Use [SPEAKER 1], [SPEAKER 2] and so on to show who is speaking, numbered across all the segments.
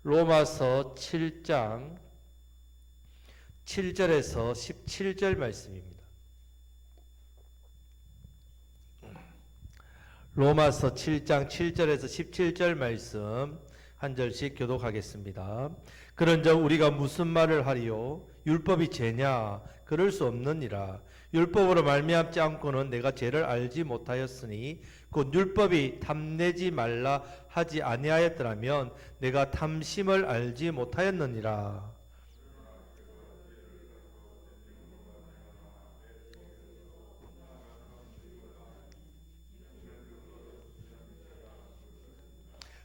[SPEAKER 1] 로마서 7장 7절에서 17절 말씀입니다. 로마서 7장 7절에서 17절 말씀 한 절씩 교독하겠습니다. 그런즉 우리가 무슨 말을 하리요? 율법이 죄냐? 그럴 수 없느니라. 율법으로 말미암지 않고는 내가 죄를 알지 못하였으니 곧 율법이 탐내지 말라 하지 아니하였더라면 내가 탐심을 알지 못하였느니라.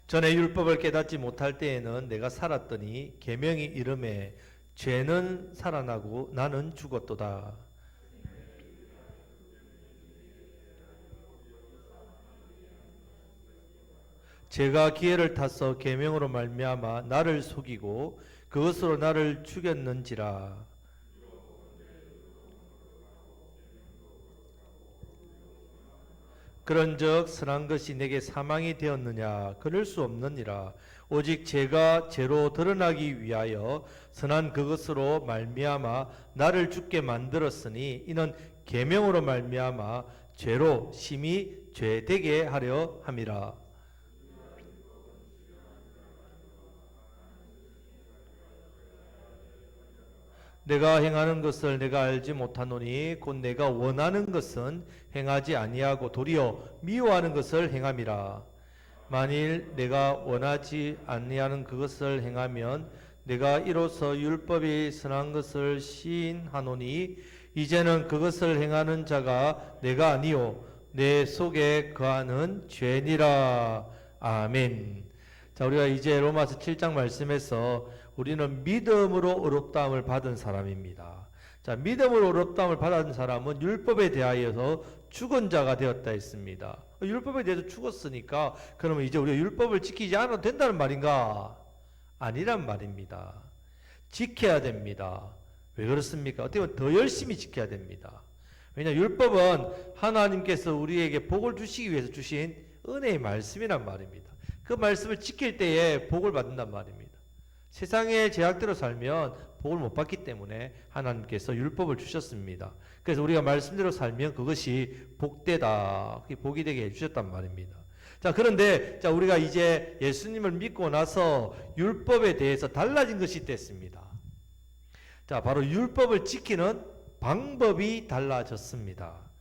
[SPEAKER 1] 전에 율법을 깨닫지 못할 때에는 내가 살았더니 계명이 이름에 죄는 살아나고 나는 죽었도다. 제가 기회를 타서 계명으로 말미암아 나를 속이고 그것으로 나를 죽였는지라. 그런즉 선한 것이 내게 사망이 되었느냐? 그럴 수 없느니라. 오직 죄가 죄로 드러나기 위하여 선한 그것으로 말미암아 나를 죽게 만들었으니 이는 계명으로 말미암아 죄로 심히 죄되게 하려 함이라. 내가 행하는 것을 내가 알지 못하노니 곧 내가 원하는 것은 행하지 아니하고 도리어 미워하는 것을 행함이라. 만일 내가 원하지 아니하는 그것을 행하면 내가 이로써 율법이 선한 것을 시인하노니 이제는 그것을 행하는 자가 내가 아니요 내 속에 거하는 죄니라. 아멘. 자, 우리가 이제 로마서 7장 말씀에서 우리는 믿음으로 의롭다함을 받은 사람입니다. 자, 믿음으로 의롭다함을 받은 사람은 율법에 대하여서 죽은 자가 되었다 했습니다. 율법에 대해서 죽었으니까 그러면 이제 우리가 율법을 지키지 않아도 된다는 말인가? 아니란 말입니다. 지켜야 됩니다. 왜 그렇습니까? 어떻게 보면 더 열심히 지켜야 됩니다. 왜냐, 율법은 하나님께서 우리에게 복을 주시기 위해서 주신 은혜의 말씀이란 말입니다. 그 말씀을 지킬 때에 복을 받는단 말입니다. 세상의 제약대로 살면 복을 못 받기 때문에 하나님께서 율법을 주셨습니다. 그래서 우리가 말씀대로 살면 그것이 복되다, 복이 되게 해주셨단 말입니다. 자, 그런데 자, 우리가 이제 예수님을 믿고 나서 율법에 대해서 달라진 것이 됐습니다. 자, 바로 율법을 지키는 방법이 달라졌습니다.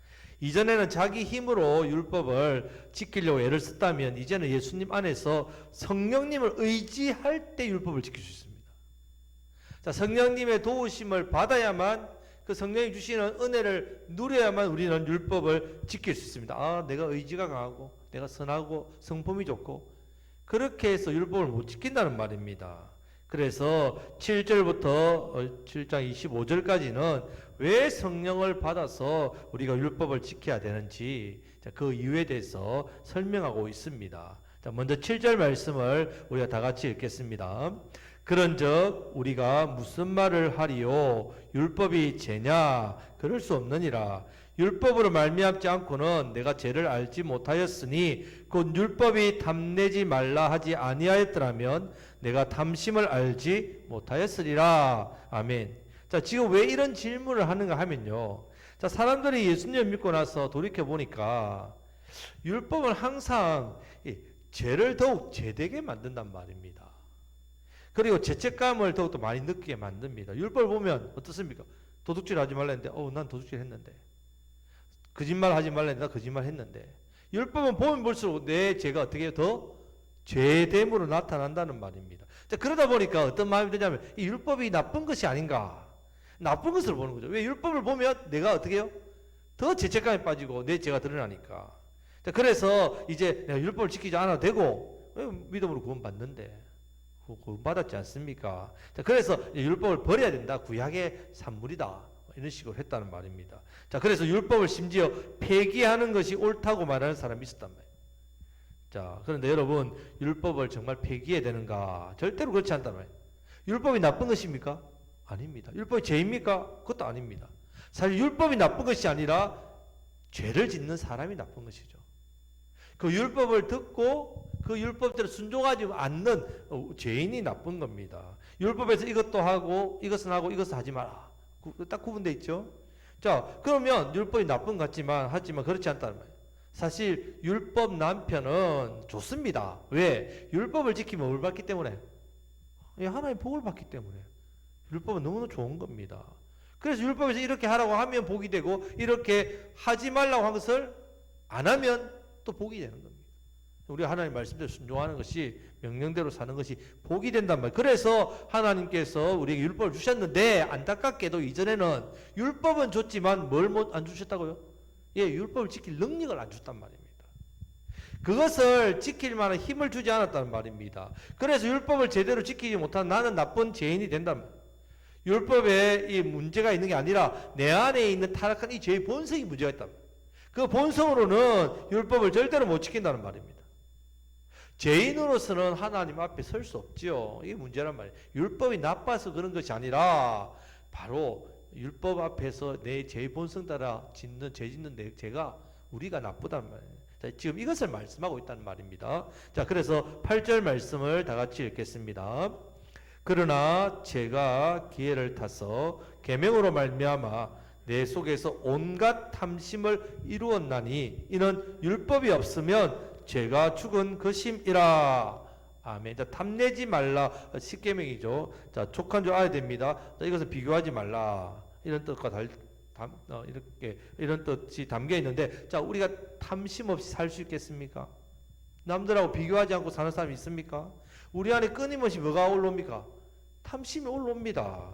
[SPEAKER 1] 이전에는 자기 힘으로 율법을 지키려고 애를 썼다면 이제는 예수님 안에서 성령님을 의지할 때 율법을 지킬 수 있습니다. 자, 성령님의 도우심을 받아야만, 그 성령이 주시는 은혜를 누려야만 우리는 율법을 지킬 수 있습니다. 아, 내가 의지가 강하고 내가 선하고 성품이 좋고 그렇게 해서 율법을 못 지킨다는 말입니다. 그래서 7절부터 7장 25절까지는 왜 성령을 받아서 우리가 율법을 지켜야 되는지 그 이유에 대해서 설명하고 있습니다. 자, 먼저 7절 말씀을 우리가 다 같이 읽겠습니다. 그런즉 우리가 무슨 말을 하리요? 율법이 죄냐? 그럴 수 없느니라. 율법으로 말미암지 않고는 내가 죄를 알지 못하였으니 곧 율법이 탐내지 말라 하지 아니하였더라면 내가 탐심을 알지 못하였으리라. 아멘. 자, 지금 왜 이런 질문을 하는가 하면요. 자, 사람들이 예수님을 믿고 나서 돌이켜 보니까 율법은 항상 죄를 더욱 죄되게 만든단 말입니다. 그리고 죄책감을 더욱더 많이 느끼게 만듭니다. 율법을 보면 어떻습니까? 도둑질 하지 말라 했는데 난 도둑질 했는데. 거짓말 하지 말라 했는데 나 거짓말 했는데. 율법은 보면 볼수록 내 죄가 어떻게 더 죄됨으로 나타난다는 말입니다. 자, 그러다 보니까 어떤 마음이 드냐면 이 율법이 나쁜 것이 아닌가. 나쁜 것을 보는 거죠. 왜? 율법을 보면 내가 어떻게 해요? 더 죄책감에 빠지고 내 죄가 드러나니까. 자, 그래서 이제 내가 율법을 지키지 않아도 되고 믿음으로 구원받는데 구원받았지 않습니까? 자, 그래서 율법을 버려야 된다. 구약의 산물이다. 이런 식으로 했다는 말입니다. 자, 그래서 율법을 심지어 폐기하는 것이 옳다고 말하는 사람이 있었단 말이에요. 자, 그런데 여러분, 율법을 정말 폐기해야 되는가? 절대로 그렇지 않단 말이에요. 율법이 나쁜 것입니까? 아닙니다. 율법이 죄입니까? 그것도 아닙니다. 사실 율법이 나쁜 것이 아니라 죄를 짓는 사람이 나쁜 것이죠. 그 율법을 듣고 그 율법대로 순종하지 않는 죄인이 나쁜 겁니다. 율법에서 이것도 하고 이것은 하고 이것은 하지 마라. 딱 구분되어 있죠. 자, 그러면 율법이 나쁜 것 같지만 하지만 그렇지 않다는 말이에요. 사실 율법 남편은 좋습니다. 왜? 율법을 지키면 뭘 받기 때문에? 하나님 복을 받기 때문에. 율법은 너무나 좋은 겁니다. 그래서 율법에서 이렇게 하라고 하면 복이 되고 이렇게 하지 말라고 한 것을 안 하면 또 복이 되는 겁니다. 우리가 하나님 말씀대로 순종하는 것이 명령대로 사는 것이 복이 된단 말이에요. 그래서 하나님께서 우리에게 율법을 주셨는데 안타깝게도 이전에는 율법은 줬지만 뭘 못 안 주셨다고요? 율법을 지킬 능력을 안 줬단 말입니다. 그것을 지킬 만한 힘을 주지 않았다는 말입니다. 그래서 율법을 제대로 지키지 못한 나는 나쁜 죄인이 된단 말이에요. 율법에 이 문제가 있는 게 아니라 내 안에 있는 타락한 이 죄의 본성이 문제가 있단 말이에요. 그 본성으로는 율법을 절대로 못 지킨다는 말입니다. 죄인으로서는 하나님 앞에 설 수 없지요. 이게 문제란 말이에요. 율법이 나빠서 그런 것이 아니라 바로 율법 앞에서 내 죄의 본성 따라 죄 짓는 내 죄가 우리가 나쁘단 말이에요. 자, 지금 이것을 말씀하고 있다는 말입니다. 자, 그래서 8절 말씀을 다 같이 읽겠습니다. 그러나 제가 기회를 타서 계명으로 말미암아 내 속에서 온갖 탐심을 이루었나니 이는 율법이 없으면 죄가 죽은 것임이라. 아멘. 자, 탐내지 말라. 10계명이죠. 자, 족한 줄 알아야 됩니다. 자, 이것은 비교하지 말라. 이런 뜻과 이런 뜻이 담겨 있는데, 자, 우리가 탐심 없이 살 수 있겠습니까? 남들하고 비교하지 않고 사는 사람이 있습니까? 우리 안에 끊임없이 뭐가 올라옵니까? 탐심이 올라옵니다.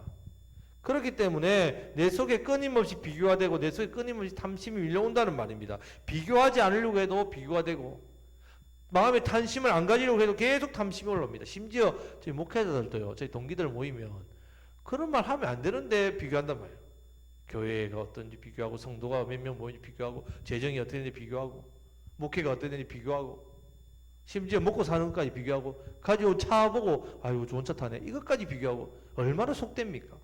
[SPEAKER 1] 그렇기 때문에 내 속에 끊임없이 비교가 되고 내 속에 끊임없이 탐심이 밀려온다는 말입니다. 비교하지 않으려고 해도 비교가 되고 마음에 탐심을 안 가지려고 해도 계속 탐심이 올라옵니다. 심지어 저희 목회자들도요, 저희 동기들 모이면 그런 말 하면 안 되는데 비교한단 말이에요. 교회가 어떤지 비교하고 성도가 몇 명 모이는지 비교하고 재정이 어떻게 되는지 비교하고 목회가 어떻게 되는지 비교하고 심지어 먹고 사는 것까지 비교하고 가지고 차 보고 아유 좋은 차 타네 이것까지 비교하고 얼마나 속됩니까?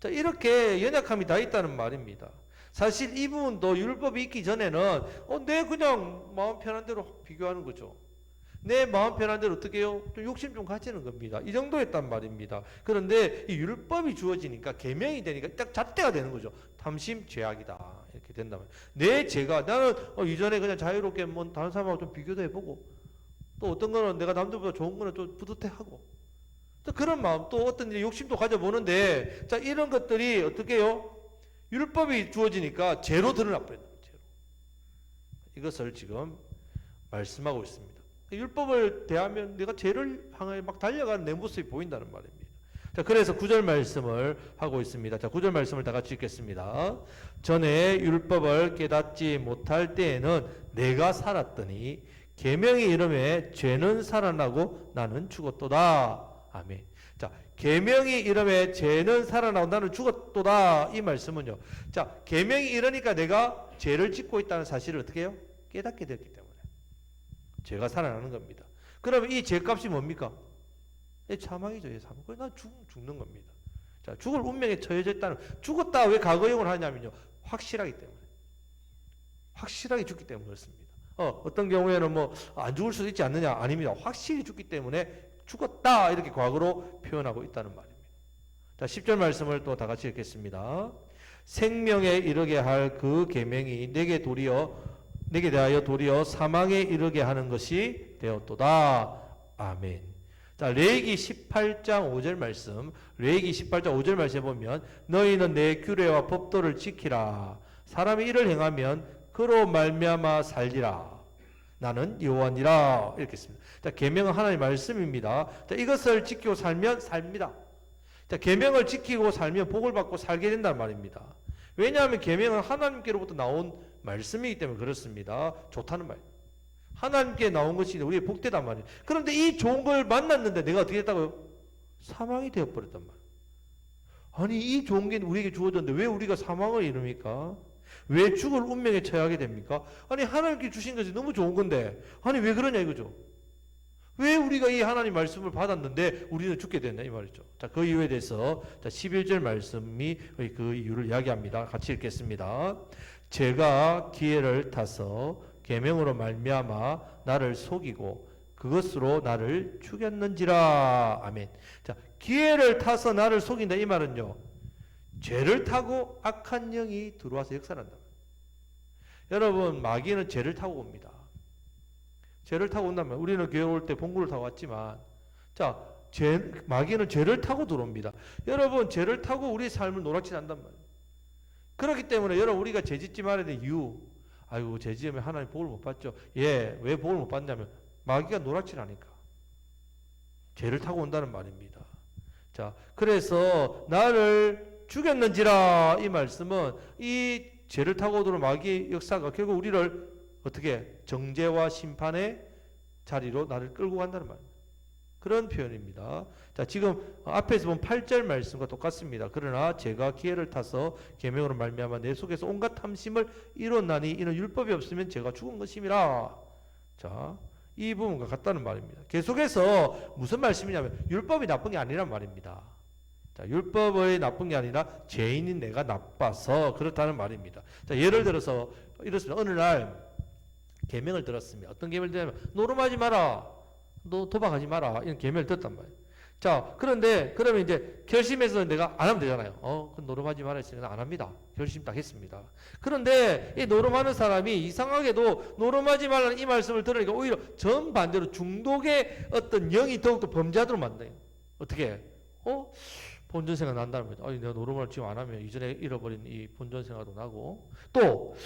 [SPEAKER 1] 자, 이렇게 연약함이 다 있다는 말입니다. 사실 이 부분도 율법이 있기 전에는 내 그냥 마음 편한 대로 비교하는 거죠. 내 마음 편한 대로 어떻게 해요? 좀 욕심 좀 가지는 겁니다. 이 정도였단 말입니다. 그런데 이 율법이 주어지니까 계명이 되니까 딱 잣대가 되는 거죠. 탐심 죄악이다 이렇게 된단 말이에요. 내 죄가 나는 이전에 그냥 자유롭게 뭐 다른 사람하고 좀 비교도 해보고 또 어떤 거는 내가 남들보다 좋은 거는 좀 뿌듯해하고 또 그런 마음 또 어떤 욕심도 가져보는데 자 이런 것들이 어떻게 해요? 율법이 주어지니까 죄로 드러나버린다. 죄로. 이것을 지금 말씀하고 있습니다. 율법을 대하면 내가 죄를 향해 막 달려가는 내 모습이 보인다는 말입니다. 자, 그래서 9절 말씀을 하고 있습니다. 자, 9절 말씀을 다 같이 읽겠습니다. 전에 율법을 깨닫지 못할 때에는 내가 살았더니 계명이 이름에 죄는 살아나고 나는 죽었도다. 아멘. 자, 계명이 이름에 죄는 살아나고 나는 죽었도다. 이 말씀은요. 자, 계명이 이러니까 내가 죄를 짓고 있다는 사실을 어떻게 해요? 깨닫게 됐기 때문에 죄가 살아나는 겁니다. 그러면 이 죄값이 뭡니까? 사망이죠. 사망. 그래서 난 죽는 겁니다. 자, 죽을 운명에 처해져 있다는 죽었다 왜 과거형을 하냐면요. 확실하기 때문에. 확실하게 죽기 때문에 그렇습니다. 어떤 경우에는 뭐 안 죽을 수도 있지 않느냐? 아닙니다. 확실히 죽기 때문에 죽었다 이렇게 과거로 표현하고 있다는 말입니다. 자, 10절 말씀을 또 다 같이 읽겠습니다. 생명에 이르게 할 그 계명이 내게 대하여 도리어 사망에 이르게 하는 것이 되었도다. 아멘. 자, 레위기 18장 5절 말씀. 레위기 18장 5절 말씀에 보면 너희는 내 규례와 법도를 지키라. 사람이 이를 행하면 그로 말미암아 살리라. 나는 여호와니라. 이렇게 했습니다. 자, 계명은 하나님의 말씀입니다. 자, 이것을 지키고 살면 삽니다. 자, 계명을 지키고 살면 복을 받고 살게 된단 말입니다. 왜냐하면 계명은 하나님께로부터 나온 말씀이기 때문에 그렇습니다. 좋다는 말. 하나님께 나온 것이 우리의 복되단 말이에요. 그런데 이 좋은 걸 만났는데 내가 어떻게 했다고요? 사망이 되어버렸단 말이에요. 아니 이 좋은 게 우리에게 주어졌는데 왜 우리가 사망을 이룹니까? 왜 죽을 운명에 처하게 됩니까? 아니 하나님께 주신 것이 너무 좋은 건데 아니 왜 그러냐 이거죠. 왜 우리가 이 하나님 말씀을 받았는데 우리는 죽게 됐나 이 말이죠. 자, 그 이유에 대해서 11절 말씀이 그 이유를 이야기합니다. 같이 읽겠습니다. 제가 기회를 타서 계명으로 말미암아 나를 속이고 그것으로 나를 죽였는지라. 아멘. 자, 기회를 타서 나를 속인다 이 말은요, 죄를 타고 악한 영이 들어와서 역사한다. 여러분, 마귀는 죄를 타고 옵니다. 죄를 타고 온다면, 우리는 교회 올 때 봉구를 타고 왔지만, 자, 마귀는 죄를 타고 들어옵니다. 여러분, 죄를 타고 우리 삶을 노랗게 한단 말이에요. 그렇기 때문에 여러분, 우리가 죄 짓지 말아야 될 이유, 아이고 죄 지으면 하나님 복을 못 받죠. 예, 왜 복을 못 받냐면 마귀가 노랗지라니까. 죄를 타고 온다는 말입니다. 자, 그래서 나를 죽였는지라 이 말씀은 이 죄를 타고 들어온 마귀의 역사가 결국 우리를 어떻게 정죄와 심판의 자리로 나를 끌고 간다는 말입니다. 그런 표현입니다. 자, 지금 앞에서 본 8절 말씀과 똑같습니다. 그러나 제가 기회를 타서 계명으로 말미암아 내 속에서 온갖 탐심을 이뤘나니 이는 율법이 없으면 제가 죽은 것임이라. 자, 이 부분과 같다는 말입니다. 계속해서 무슨 말씀이냐면 율법이 나쁜 게 아니란 말입니다. 자, 율법의 나쁜 게 아니라 죄인인 내가 나빠서 그렇다는 말입니다. 자, 예를 들어서 이렇습니다. 어느 날 계명을 들었습니다. 어떤 계명을 들냐면 노름하지 마라, 너 도박하지 마라, 이런 계명을 들었단 말이에요. 자, 그런데 그러면 이제 결심해서 내가 안 하면 되잖아요. 그 노름하지 마라 했으니까 안 합니다. 결심 딱 했습니다. 그런데 이 노름하는 사람이 이상하게도 노름하지 말라는 이 말씀을 들으니까 오히려 정반대로 중독의 어떤 영이 더욱더 범죄하도록 만들어요. 어떻게? 본전생각 난다는 거죠. 내가 노름을 지금 안 하면 이전에 잃어버린 이 본전생각도 나고, 또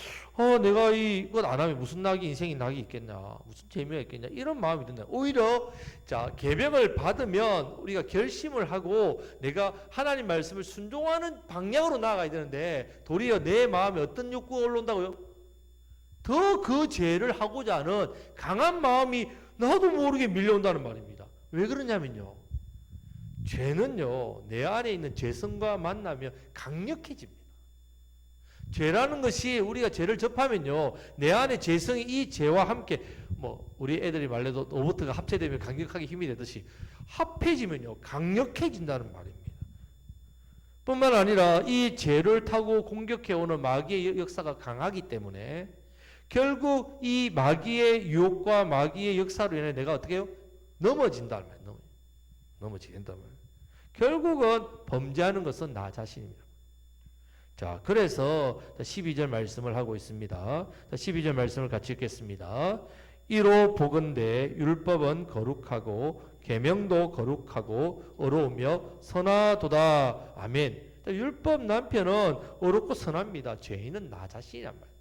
[SPEAKER 1] 내가 이것 안 하면 무슨 인생이 낙이 있겠냐, 무슨 재미가 있겠냐, 이런 마음이 든다. 오히려 자, 계명을 받으면 우리가 결심을 하고 내가 하나님 말씀을 순종하는 방향으로 나아가야 되는데 도리어 내 마음에 어떤 욕구가 올라온다고요? 더 그 죄를 하고자 하는 강한 마음이 나도 모르게 밀려온다는 말입니다. 왜 그러냐면요, 죄는요, 내 안에 있는 죄성과 만나면 강력해집니다. 죄라는 것이 우리가 죄를 접하면요, 내 안에 죄성이 이 죄와 함께, 우리 애들이 말해도 로봇가 합체되면 강력하게 힘이 되듯이 합해지면요, 강력해진다는 말입니다. 뿐만 아니라 이 죄를 타고 공격해오는 마귀의 역사가 강하기 때문에 결국 이 마귀의 유혹과 마귀의 역사로 인해 내가 어떻게 해요? 넘어진다는 말이에요. 넘어지게 된다는 말이에요. 결국은 범죄하는 것은 나 자신입니다. 자, 그래서 12절 말씀을 하고 있습니다. 12절 말씀을 같이 읽겠습니다. 이로 보건대 율법은 거룩하고 계명도 거룩하고 어려우며 선하도다. 아멘. 율법 남편은 어렵고 선합니다. 죄인은 나 자신이란 말이에요.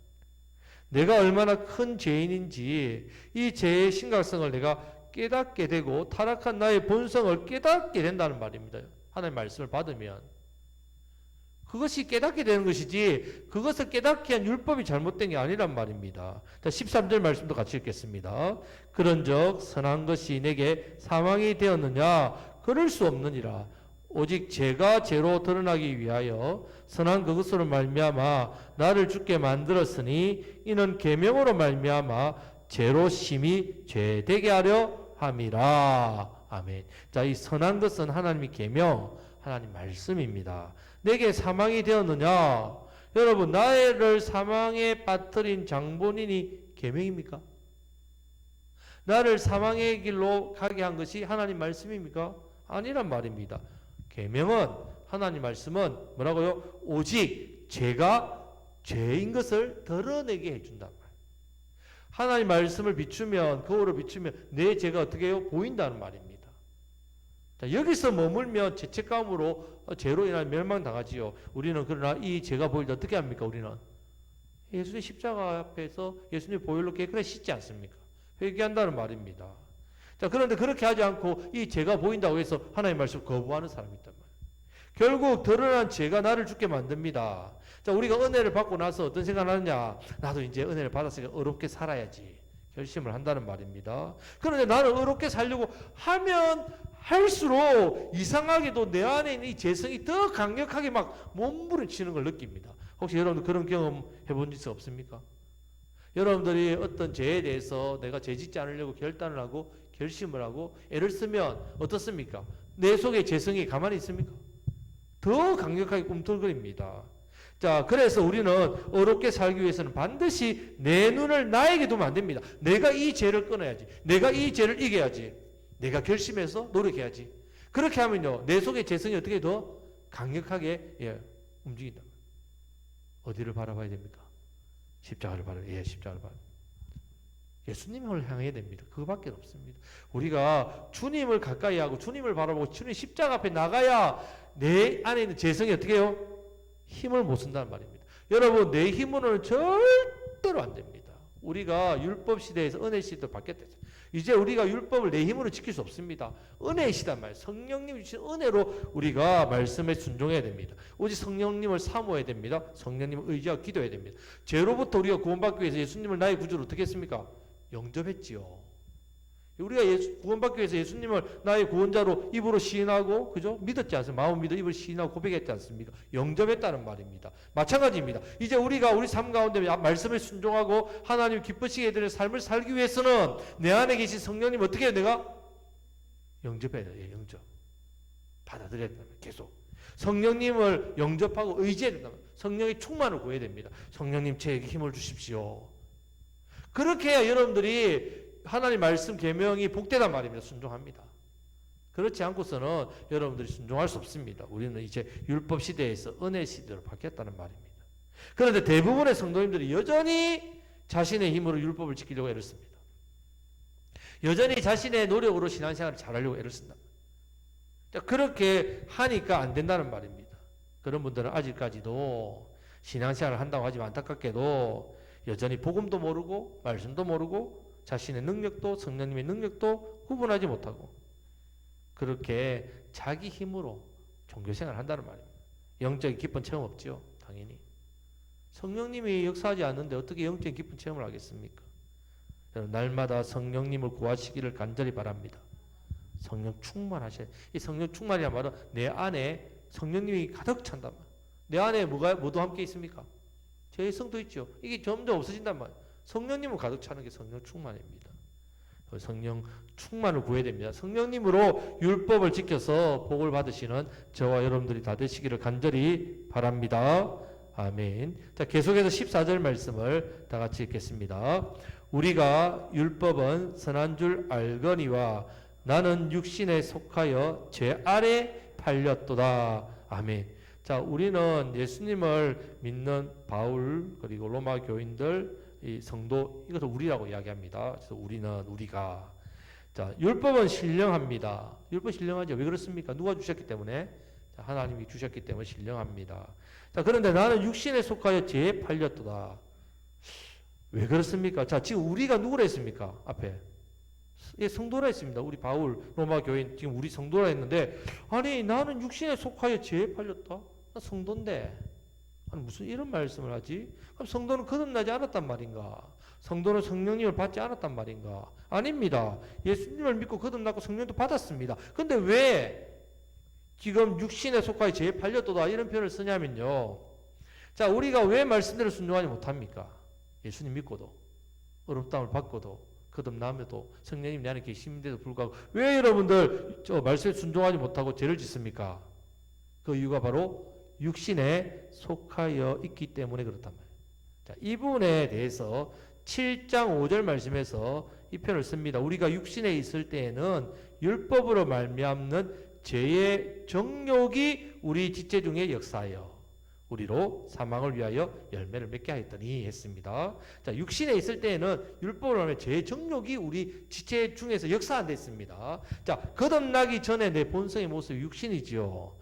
[SPEAKER 1] 내가 얼마나 큰 죄인인지 이 죄의 심각성을 내가 깨닫게 되고 타락한 나의 본성을 깨닫게 된다는 말입니다. 하나님의 말씀을 받으면 그것이 깨닫게 되는 것이지 그것을 깨닫게 한 율법이 잘못된 게 아니란 말입니다. 13절 말씀도 같이 읽겠습니다. 그런즉 선한 것이 내게 사망이 되었느냐? 그럴 수 없느니라. 오직 죄가 죄로 드러나기 위하여 선한 그것으로 말미암아 나를 죽게 만들었으니 이는 계명으로 말미암아 죄로 심히 죄되게 하려 함이라. 아멘. 자, 이 선한 것은 하나님의 계명, 하나님 말씀입니다. 내게 사망이 되었느냐? 여러분, 나를 사망에 빠뜨린 장본인이 계명입니까? 나를 사망의 길로 가게 한 것이 하나님 말씀입니까? 아니란 말입니다. 계명은, 하나님 말씀은 뭐라고요? 오직 죄가 죄인 것을 드러내게 해준단 말이에요. 하나님 말씀을 비추면, 거울을 비추면 내 죄가 어떻게 해요? 보인다는 말입니다. 자, 여기서 머물면 죄책감으로 죄로 인한 멸망당하지요. 우리는 그러나 이 죄가 보일 때 어떻게 합니까? 우리는 예수님 십자가 앞에서 예수님 보혈로 깨끗이 씻지 않습니까? 회개한다는 말입니다. 자, 그런데 그렇게 하지 않고 이 죄가 보인다고 해서 하나님 말씀을 거부하는 사람이 있단 말이에요. 결국 드러난 죄가 나를 죽게 만듭니다. 자, 우리가 은혜를 받고 나서 어떤 생각을 하느냐? 나도 이제 은혜를 받았으니까 어렵게 살아야지 결심을 한다는 말입니다. 그런데 나는 어렵게 살려고 하면 할수록 이상하게도 내 안에 있는 이 죄성이 더 강력하게 막 몸부림치는 걸 느낍니다. 혹시 여러분들 그런 경험 해본 적 없습니까? 여러분들이 어떤 죄에 대해서 내가 죄 짓지 않으려고 결단을 하고 결심을 하고 애를 쓰면 어떻습니까? 내 속에 죄성이 가만히 있습니까? 더 강력하게 꿈틀거립니다. 자, 그래서 우리는 어렵게 살기 위해서는 반드시 내 눈을 나에게 두면 안 됩니다. 내가 이 죄를 끊어야지. 내가 이 죄를 이겨야지. 내가 결심해서 노력해야지. 그렇게 하면요, 내 속의 재성이 어떻게 더 강력하게 움직인다. 어디를 바라봐야 됩니까? 십자가를 바라봐야. 십자가를 바라봐야. 예수님을 향해야 됩니다. 그거밖에 없습니다. 우리가 주님을 가까이 하고 주님을 바라보고 주님 십자가 앞에 나가야 내 안에 있는 재성이 어떻게 해요? 힘을 못 쓴다는 말입니다. 여러분, 내 힘으로는 절대로 안 됩니다. 우리가 율법 시대에서 은혜 시대로 바뀌었다. 이제 우리가 율법을 내 힘으로 지킬 수 없습니다. 은혜의 시단 말이에요. 성령님이 주신 은혜로 우리가 말씀에 순종해야 됩니다. 오직 성령님을 사모해야 됩니다. 성령님을 의지하고 기도해야 됩니다. 죄로부터 우리가 구원받기 위해서 예수님을 나의 구주로 어떻게 했습니까? 영접했지요. 우리가 구원받기 위해서 예수님을 나의 구원자로 입으로 시인하고, 그죠? 믿었지 않습니까? 마음 믿어 입으로 시인하고 고백했지 않습니까? 영접했다는 말입니다. 마찬가지입니다. 이제 우리가 우리 삶 가운데 말씀에 순종하고 하나님 기쁘시게 되는 삶을 살기 위해서는 내 안에 계신 성령님 어떻게 해요? 내가 영접해야 돼요. 영접. 받아들여야 됩니다. 계속. 성령님을 영접하고 의지해야 된다. 성령의 충만을 구해야 됩니다. 성령님 저에게 힘을 주십시오. 그렇게 해야 여러분들이 하나님 말씀 계명이 복되단 말입니다. 순종합니다. 그렇지 않고서는 여러분들이 순종할 수 없습니다. 우리는 이제 율법 시대에서 은혜 시대로 바뀌었다는 말입니다. 그런데 대부분의 성도님들이 여전히 자신의 힘으로 율법을 지키려고 애를 씁니다. 여전히 자신의 노력으로 신앙생활을 잘하려고 애를 쓴다. 그렇게 하니까 안 된다는 말입니다. 그런 분들은 아직까지도 신앙생활을 한다고 하지만 안타깝게도 여전히 복음도 모르고 말씀도 모르고 자신의 능력도 성령님의 능력도 구분하지 못하고 그렇게 자기 힘으로 종교생활을 한다는 말입니다. 영적인 깊은 체험 없죠. 당연히. 성령님이 역사하지 않는데 어떻게 영적인 깊은 체험을 하겠습니까? 날마다 성령님을 구하시기를 간절히 바랍니다. 성령 충만하셔야. 이 성령 충만이란 말은 내 안에 성령님이 가득 찬단 말이에요. 내 안에 뭐도 함께 있습니까? 제 성도 있죠. 이게 점점 없어진단 말이에요. 성령님을 가득 차는 게 성령 충만입니다. 성령 충만을 구해야 됩니다. 성령님으로 율법을 지켜서 복을 받으시는 저와 여러분들이 다 되시기를 간절히 바랍니다. 아멘. 자, 계속해서 14절 말씀을 다 같이 읽겠습니다. 우리가 율법은 선한 줄 알거니와 나는 육신에 속하여 죄 아래 팔렸도다. 아멘. 자, 우리는 예수님을 믿는 바울 그리고 로마 교인들 이 성도 이것을 우리라고 이야기합니다. 그래서 우리가 자, 율법은 신령합니다. 율법 신령하죠. 왜 그렇습니까? 누가 주셨기 때문에? 자, 하나님이 주셨기 때문에 신령합니다. 자, 그런데 나는 육신에 속하여 죄에 팔렸도다. 왜 그렇습니까? 자, 지금 우리가 누구라 했습니까? 앞에 예, 성도라 했습니다. 우리 바울 로마 교인 지금 우리 성도라 했는데 아니 나는 육신에 속하여 죄에 팔렸다. 나 성도인데 아니 무슨 이런 말씀을 하지? 그럼 성도는 거듭나지 않았단 말인가? 성도는 성령님을 받지 않았단 말인가? 아닙니다. 예수님을 믿고 거듭났고 성령도 받았습니다. 근데 왜 지금 육신에 속하여 죄에 팔렸도다 이런 표현을 쓰냐면요. 자, 우리가 왜 말씀대로 순종하지 못합니까? 예수님 믿고도 어렵다움을 받고도 거듭나면도 성령님 내 안에 계심인데도 불구하고 왜 여러분들 저 말씀에 순종하지 못하고 죄를 짓습니까? 그 이유가 바로 육신에 속하여 있기 때문에 그렇단 말이에요. 자, 이 부분에 대해서 7장 5절 말씀에서 이 표현을 씁니다. 우리가 육신에 있을 때에는 율법으로 말미암는 죄의 정욕이 우리 지체 중에 역사하여 우리로 사망을 위하여 열매를 맺게 하였더니 했습니다. 자, 육신에 있을 때에는 율법으로 말하면 죄의 정욕이 우리 지체 중에서 역사한다 했습니다. 자, 거듭나기 전에 내 본성의 모습이 육신이지요.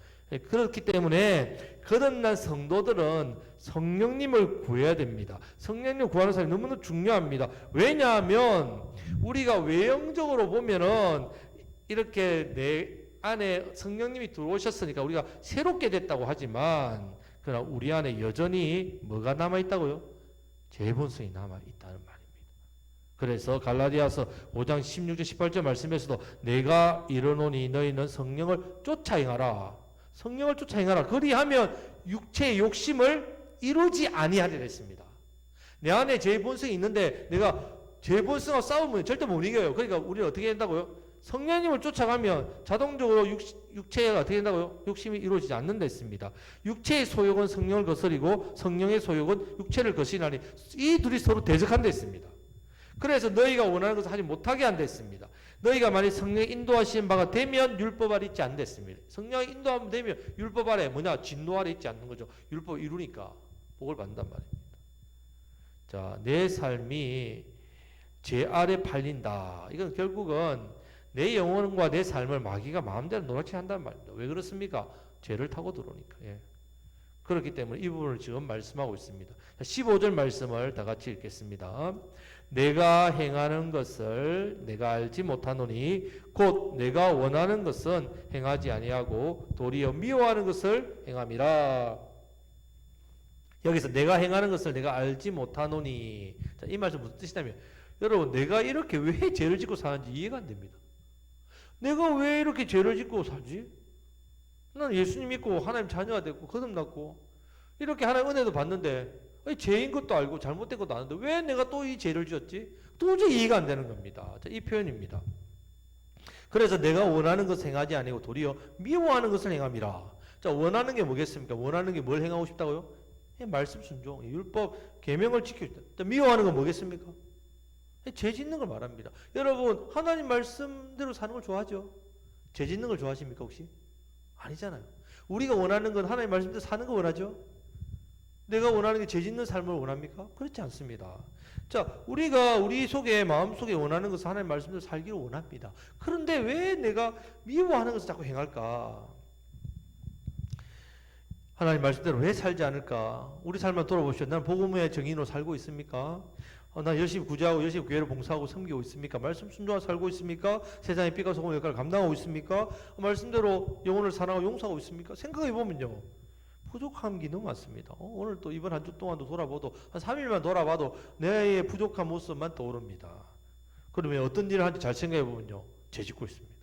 [SPEAKER 1] 그렇기 때문에 거듭난 성도들은 성령님을 구해야 됩니다. 성령님을 구하는 사람이 너무나 중요합니다. 왜냐하면 우리가 외형적으로 보면은 이렇게 내 안에 성령님이 들어오셨으니까 우리가 새롭게 됐다고 하지만 그러나 우리 안에 여전히 뭐가 남아있다고요? 죄의 본성이 남아있다는 말입니다. 그래서 갈라디아서 5장 16절 18절 말씀에서도 내가 이르노니 너희는 성령을 쫓아 행하라. 성령을 쫓아 행하라. 그리하면 육체의 욕심을 이루지 아니하리라 했습니다. 내 안에 죄의 본성이 있는데 내가 죄의 본성과 싸우면 절대 못 이겨요. 그러니까 우리는 어떻게 한다고요? 성령님을 쫓아가면 자동적으로 육체가 어떻게 된다고요? 욕심이 이루어지지 않는다 했습니다. 육체의 소욕은 성령을 거스리고 성령의 소욕은 육체를 거스리나니 이 둘이 서로 대적한다 했습니다. 그래서 너희가 원하는 것을 하지 못하게 한다 했습니다. 너희가 만약 성령의 인도하시는 바가 되면 율법 아래 있지 않는다 했습니다. 성령의 인도하면 되면 율법 아래 뭐냐? 진노 아래 있지 않는 거죠. 율법 이루니까 복을 받는단 말입니다. 자, 내 삶이 죄 아래 팔린다. 이건 결국은 내 영혼과 내 삶을 마귀가 마음대로 노랗게 한단 말입니다. 왜 그렇습니까? 죄를 타고 들어오니까. 예. 그렇기 때문에 이 부분을 지금 말씀하고 있습니다. 15절 말씀을 다 같이 읽겠습니다. 내가 행하는 것을 내가 알지 못하노니 곧 내가 원하는 것은 행하지 아니하고 도리어 미워하는 것을 행함이라. 여기서 내가 행하는 것을 내가 알지 못하노니, 자, 이 말씀 무슨 뜻이냐면 여러분 내가 이렇게 왜 죄를 짓고 사는지 이해가 안 됩니다. 내가 왜 이렇게 죄를 짓고 살지? 나는 예수님 믿고 하나님 자녀가 됐고 거듭났고 이렇게 하나님 은혜도 받는데 죄인 것도 알고 잘못된 것도 아는데 왜 내가 또 이 죄를 지었지? 도저히 이해가 안 되는 겁니다. 자, 이 표현입니다. 그래서 내가 원하는 것을 행하지 아니고 도리어 미워하는 것을 행함이라. 자, 원하는 게 뭐겠습니까? 원하는 게 뭘 행하고 싶다고요? 말씀 순종, 율법, 계명을 지키고 싶다. 미워하는 건 뭐겠습니까? 죄 짓는 걸 말합니다. 여러분 하나님 말씀대로 사는 걸 좋아하죠? 죄 짓는 걸 좋아하십니까 혹시? 아니잖아요. 우리가 원하는 건 하나님 말씀대로 사는 거 원하죠? 내가 원하는 게 죄 짓는 삶을 원합니까? 그렇지 않습니다. 자, 우리가 우리 속에 마음속에 원하는 것을 하나님 말씀대로 살기를 원합니다. 그런데 왜 내가 미워하는 것을 자꾸 행할까? 하나님 말씀대로 왜 살지 않을까? 우리 삶을 돌아보시죠. 나는 복음의 정인으로 살고 있습니까? 나 열심히 구제하고 열심히 교회를 봉사하고 섬기고 있습니까? 말씀 순종하고 살고 있습니까? 세상의 빛과 소금의 역할을 감당하고 있습니까? 말씀대로 영혼을 사랑하고 용서하고 있습니까? 생각해 보면요, 부족한 게 너무 많습니다. 오늘 또 이번 한 주 동안도 돌아봐도 한 3일만 돌아봐도 내 부족한 모습만 떠오릅니다. 그러면 어떤 일을 하는지 잘 생각해 보면요, 죄 짓고 있습니다.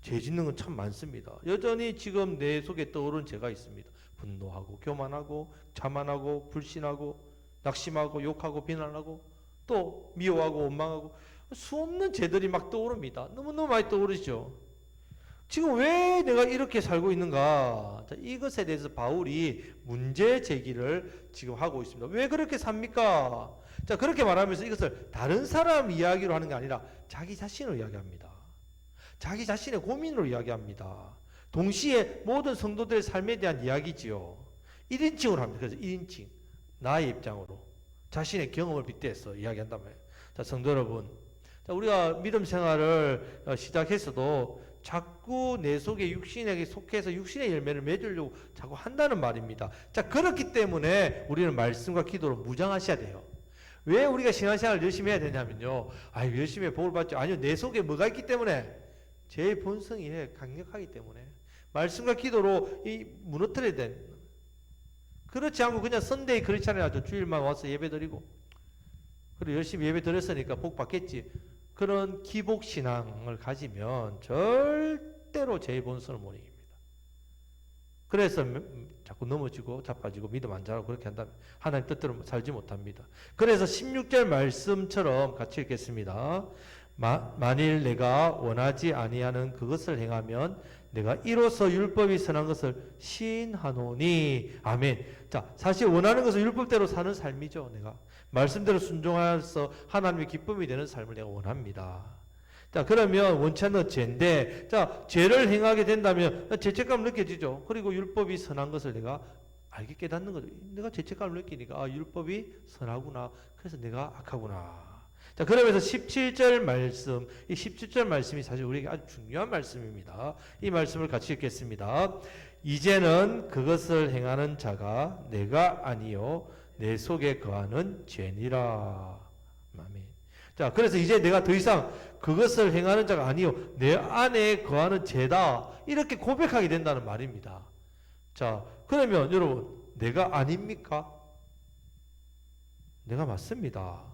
[SPEAKER 1] 죄 짓는 건 참 많습니다. 여전히 지금 내 속에 떠오르는 죄가 있습니다. 분노하고 교만하고 자만하고 불신하고 낙심하고 욕하고 비난하고 또 미워하고 원망하고 수없는 죄들이 막 떠오릅니다. 너무너무 많이 떠오르죠. 지금 왜 내가 이렇게 살고 있는가? 자, 이것에 대해서 바울이 문제 제기를 지금 하고 있습니다. 왜 그렇게 삽니까? 자, 그렇게 말하면서 이것을 다른 사람 이야기로 하는 게 아니라 자기 자신으로 이야기합니다. 자기 자신의 고민으로 이야기합니다. 동시에 모든 성도들의 삶에 대한 이야기지요. 1인칭으로 합니다. 그래서 1인칭. 나의 입장으로. 자신의 경험을 빗대서 이야기한단 말이에요. 자, 성도 여러분. 자, 우리가 믿음 생활을 시작했어도 자꾸 내 속에 육신에게 속해서 육신의 열매를 맺으려고 자꾸 한다는 말입니다. 자, 그렇기 때문에 우리는 말씀과 기도로 무장하셔야 돼요. 왜 우리가 신앙생활을 열심히 해야 되냐면요. 열심히 해 복을 받죠. 아니요. 내 속에 뭐가 있기 때문에? 제 본성이 강력하기 때문에 말씀과 기도로 이 무너뜨려야 돼. 그렇지 않고 그냥 선데이 크리스찬이라도 주일만 와서 예배드리고 그리고 열심히 예배드렸으니까 복 받겠지. 그런 기복신앙을 가지면 절대로 제 본성을 못 이깁니다. 그래서 자꾸 넘어지고 자빠지고 믿음 안 자라고 그렇게 한다면 하나님 뜻대로 살지 못합니다. 그래서 16절 말씀처럼 같이 읽겠습니다. 만일 내가 원하지 아니하는 그것을 행하면 내가 이로써 율법이 선한 것을 시인하노니. 아멘. 자, 사실 원하는 것은 율법대로 사는 삶이죠. 내가 말씀대로 순종하여서 하나님의 기쁨이 되는 삶을 내가 원합니다. 자, 그러면 원치 않는 죄인데, 자, 죄를 행하게 된다면 죄책감 느껴지죠. 그리고 율법이 선한 것을 내가 알게 깨닫는 거죠. 내가 죄책감을 느끼니까 율법이 선하구나. 그래서 내가 악하구나. 자, 그러면서 17절 말씀, 이 17절 말씀이 사실 우리에게 아주 중요한 말씀입니다. 이 말씀을 같이 읽겠습니다. 이제는 그것을 행하는 자가 내가 아니요 내 속에 거하는 죄니라. 아멘. 자, 그래서 이제 내가 더 이상 그것을 행하는 자가 아니요 내 안에 거하는 죄다. 이렇게 고백하게 된다는 말입니다. 자, 그러면 여러분, 내가 아닙니까? 내가 맞습니다.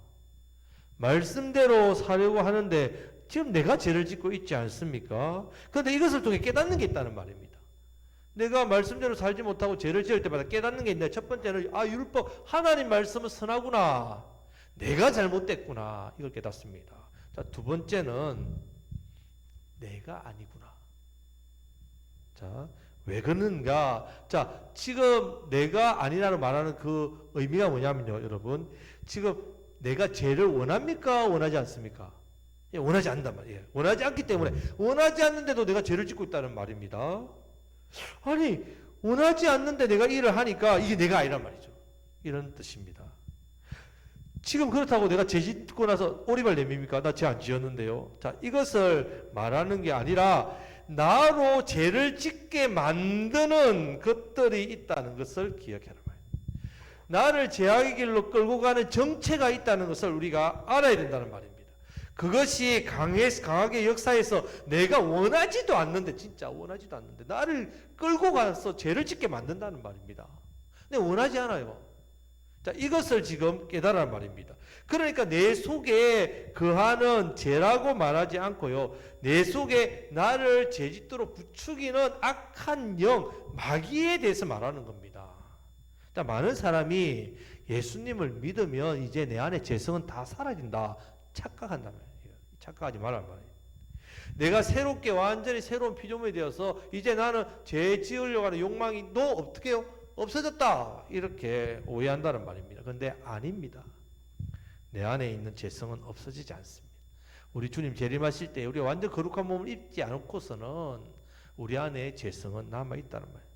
[SPEAKER 1] 말씀대로 살려고 하는데 지금 내가 죄를 짓고 있지 않습니까? 그런데 이것을 통해 깨닫는 게 있다는 말입니다. 내가 말씀대로 살지 못하고 죄를 지을 때마다 깨닫는 게 있는데, 첫 번째는 율법, 하나님 말씀은 선하구나. 내가 잘못됐구나. 이걸 깨닫습니다. 자, 두 번째는 내가 아니구나. 자, 왜 그러는가? 자, 지금 내가 아니라는 말하는 그 의미가 뭐냐면요, 여러분. 지금 내가 죄를 원합니까? 원하지 않습니까? 예, 원하지 않는단 말이에요. 원하지 않기 때문에, 원하지 않는데도 내가 죄를 짓고 있다는 말입니다. 아니, 원하지 않는데 내가 일을 하니까 이게 내가 아니란 말이죠. 이런 뜻입니다. 지금 그렇다고 내가 죄 짓고 나서 오리발 내밉니까? 나 죄 안 지었는데요. 자, 이것을 말하는 게 아니라 나로 죄를 짓게 만드는 것들이 있다는 것을 기억해라 말이에요. 나를 죄악의 길로 끌고 가는 정체가 있다는 것을 우리가 알아야 된다는 말입니다. 그것이 강하게 역사해서 내가 원하지도 않는데, 진짜 원하지도 않는데 나를 끌고 가서 죄를 짓게 만든다는 말입니다. 근데 원하지 않아요. 자, 이것을 지금 깨달으란 말입니다. 그러니까 내 속에 거하는 죄라고 말하지 않고요, 내 속에 나를 죄짓도록 부추기는 악한 영, 마귀에 대해서 말하는 겁니다. 자, 많은 사람이 예수님을 믿으면 이제 내 안에 죄성은 다 사라진다 착각한단 말이에요. 착각하지 말란 말이에요. 내가 새롭게 완전히 새로운 피조물이 되어서 이제 나는 죄 지으려고 하는 욕망이 너 어떻게 해요? 없어졌다, 이렇게 오해한다는 말입니다. 그런데 아닙니다. 내 안에 있는 죄성은 없어지지 않습니다. 우리 주님 재림하실 때 우리가 완전 거룩한 몸을 입지 않고서는 우리 안에 죄성은 남아있다는 말이에요.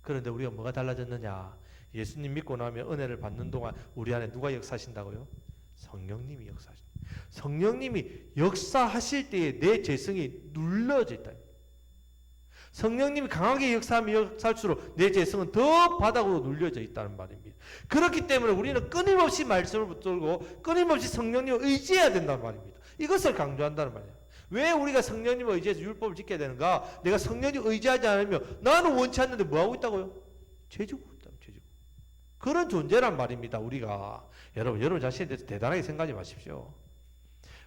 [SPEAKER 1] 그런데 우리가 뭐가 달라졌느냐? 예수님 믿고 나면 은혜를 받는 동안 우리 안에 누가 역사하신다고요? 성령님이 역사하신다. 성령님이 역사하실 때에 내 죄성이 눌러져 있다. 성령님이 강하게 역사할수록 내 죄성은 더 바닥으로 눌려져 있다는 말입니다. 그렇기 때문에 우리는 끊임없이 말씀을 붙들고 끊임없이 성령님을 의지해야 된다는 말입니다. 이것을 강조한다는 말이에요. 왜 우리가 성령님을 의지해서 율법을 지켜야 되는가? 내가 성령님을 의지하지 않으면 나는 원치 않는데 뭐하고 있다고요? 죄지고 있다. 죄지고. 그런 존재란 말입니다. 우리가. 여러분 자신에 대해서 대단하게 생각하지 마십시오.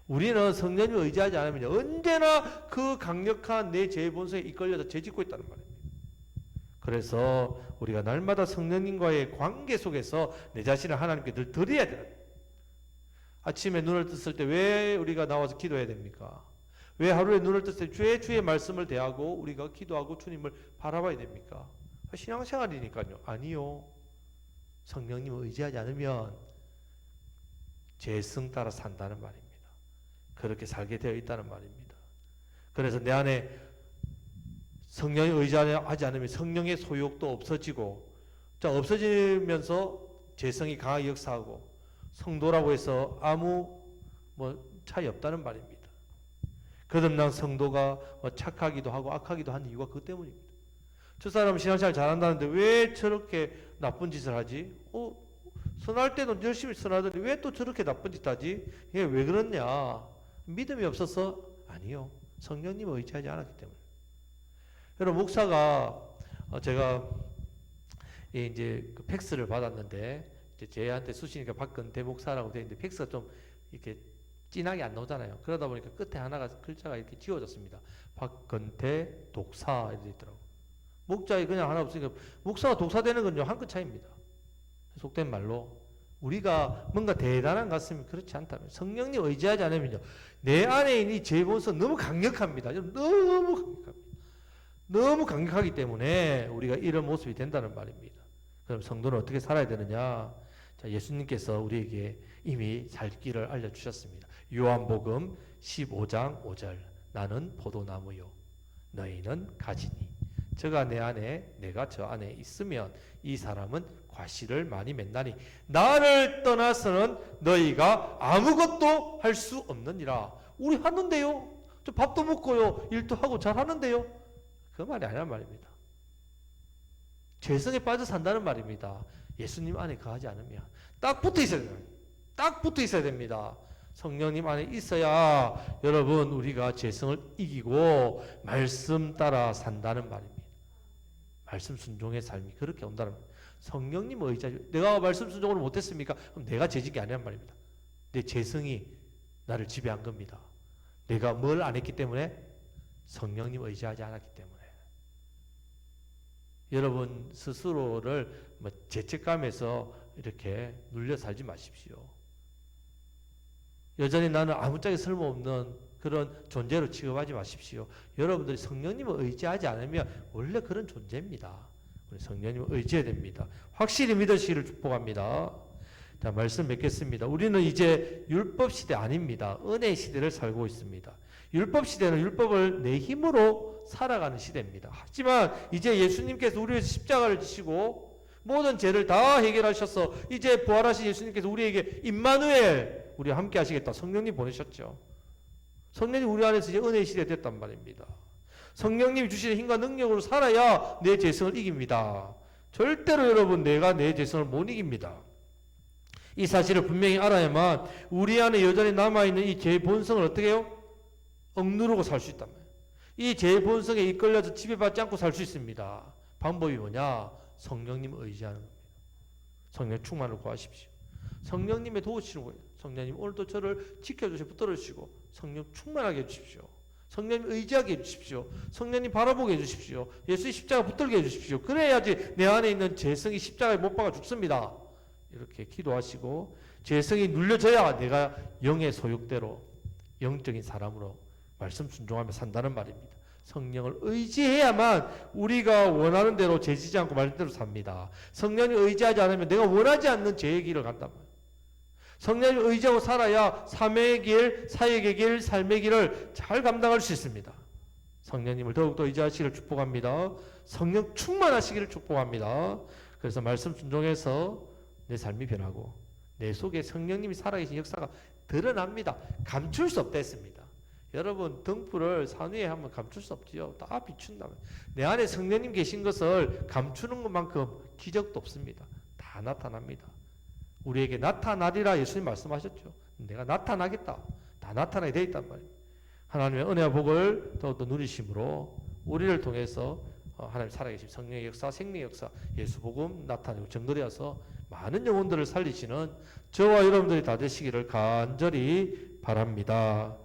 [SPEAKER 1] 우리는 성령님을 의지하지 않으면 언제나 그 강력한 내 죄의 본성에 이끌려서 죄짓고 있다는 말입니다. 그래서 우리가 날마다 성령님과의 관계 속에서 내 자신을 하나님께 늘 드려야 돼요. 아침에 눈을 떴을 때 왜 우리가 나와서 기도해야 됩니까? 왜 하루에 눈을 떴을 때 주의 말씀을 대하고 우리가 기도하고 주님을 바라봐야 됩니까? 신앙생활이니까요. 아니요. 성령님을 의지하지 않으면 죄성 따라 산다는 말입니다. 그렇게 살게 되어 있다는 말입니다. 그래서 내 안에 성령이 의지하지 않으면 성령의 소욕도 없어지고, 자, 없어지면서 죄성이 강하게 역사하고 성도라고 해서 아무 차이 없다는 말입니다. 거듭난 성도가 착하기도 하고 악하기도 하는 이유가 그것 때문입니다. 저 사람은 신앙생활 잘한다는데 왜 저렇게 나쁜 짓을 하지? 선할 때는 열심히 선하더니 왜 또 저렇게 나쁜 짓 하지? 이게 왜 그러냐? 믿음이 없어서? 아니요. 성령님을 의지하지 않았기 때문에. 여러분, 목사가 제가 이제 그 팩스를 받았는데 이제 제한테 수시니까 박근태 목사라고 되어 있는데 팩스가 좀 이렇게 진하게 안 나오잖아요. 그러다 보니까 끝에 하나가 글자가 이렇게 지워졌습니다. 박근태 독사 이렇게 있더라고. 목자에 그냥 하나 없으니까 목사가 독사 되는 건요 한 끗 차이입니다. 속된 말로 우리가 뭔가 대단한 것 같으면 그렇지 않다면 성령님 의지하지 않으면요 내 안에 있는 이 죄 본성 너무 강력합니다. 너무 강력합니다. 너무 강력하기 때문에 우리가 이런 모습이 된다는 말입니다. 그럼 성도는 어떻게 살아야 되느냐? 자, 예수님께서 우리에게 이미 살 길을 알려주셨습니다. 요한복음 15장 5절 나는 포도나무요 너희는 가지니 저가 내 안에 내가 저 안에 있으면 이 사람은 과실을 많이 맺나니 나를 떠나서는 너희가 아무것도 할 수 없느니라. 우리 하는데요. 저 밥도 먹고요. 일도 하고 잘 하는데요. 그 말이 아니란 말입니다. 죄성에 빠져 산다는 말입니다. 예수님 안에 거하지 않으면 딱 붙어 있어야 돼요. 딱 붙어 있어야 됩니다. 성령님 안에 있어야 여러분 우리가 죄성을 이기고 말씀 따라 산다는 말입니다. 말씀 순종의 삶이 그렇게 온다는 말입니다. 성령님 의지하지. 내가 말씀 순종을 못했습니까? 그럼 내가 죄진 게 아니란 말입니다. 내 죄성이 나를 지배한 겁니다. 내가 뭘 안 했기 때문에? 성령님 의지하지 않았기 때문에. 여러분 스스로를 죄책감에서 이렇게 눌려 살지 마십시오. 여전히 나는 아무짝에 쓸모없는 그런 존재로 취급하지 마십시오. 여러분들이 성령님을 의지하지 않으면 원래 그런 존재입니다. 우리 성령님을 의지해야 됩니다. 확실히 믿으시기를 축복합니다. 자, 말씀 맺겠습니다. 우리는 이제 율법 시대 아닙니다. 은혜 시대를 살고 있습니다. 율법 시대는 율법을 내 힘으로 살아가는 시대입니다. 하지만 이제 예수님께서 우리에게 십자가를 지시고 모든 죄를 다 해결하셔서 이제 부활하신 예수님께서 우리에게 임마누엘, 우리와 함께 하시겠다. 성령님 보내셨죠. 성령님 우리 안에서 이제 은혜의 시대가 됐단 말입니다. 성령님이 주시는 힘과 능력으로 살아야 내 죄성을 이깁니다. 절대로 여러분 내가 내 죄성을 못 이깁니다. 이 사실을 분명히 알아야만 우리 안에 여전히 남아있는 이 죄의 본성을 어떻게 해요? 억누르고 살 수 있단 말이에요. 이 죄의 본성에 이끌려서 지배받지 않고 살 수 있습니다. 방법이 뭐냐? 성령님을 의지하는 겁니다. 성령 충만을 구하십시오. 성령님의 도우시는 거예요. 성령님 오늘도 저를 지켜주시고 붙들어주시고 성령 충만하게 해주십시오. 성령님 의지하게 해주십시오. 성령님 바라보게 해주십시오. 예수의 십자가 붙들게 해주십시오. 그래야지 내 안에 있는 죄성이 십자가에 못 박아 죽습니다. 이렇게 기도하시고 죄성이 눌려져야 내가 영의 소욕대로 영적인 사람으로 말씀 순종하며 산다는 말입니다. 성령을 의지해야만 우리가 원하는 대로 죄지지 않고 말대로 삽니다. 성령을 의지하지 않으면 내가 원하지 않는 죄의 길을 간단 말이에요. 성령을 의지하고 살아야 사명의 길, 사역의 길, 삶의 길을 잘 감당할 수 있습니다. 성령님을 더욱더 의지하시기를 축복합니다. 성령 충만하시기를 축복합니다. 그래서 말씀 순종해서 내 삶이 변하고 내 속에 성령님이 살아계신 역사가 드러납니다. 감출 수 없다 했습니다. 여러분 등불을 산 위에 하면 감출 수 없지요. 다 비춘다면 내 안에 성령님 계신 것을 감추는 것만큼 기적도 없습니다. 다 나타납니다. 우리에게 나타나리라 예수님 말씀하셨죠. 내가 나타나겠다. 다 나타나게 되어 있단 말이에요. 하나님의 은혜와 복을 더욱더 누리심으로 우리를 통해서 하나님 살아계신 성령의 역사, 생명의 역사, 예수 복음 나타내고 전거되어서 많은 영혼들을 살리시는 저와 여러분들이 다 되시기를 간절히 바랍니다.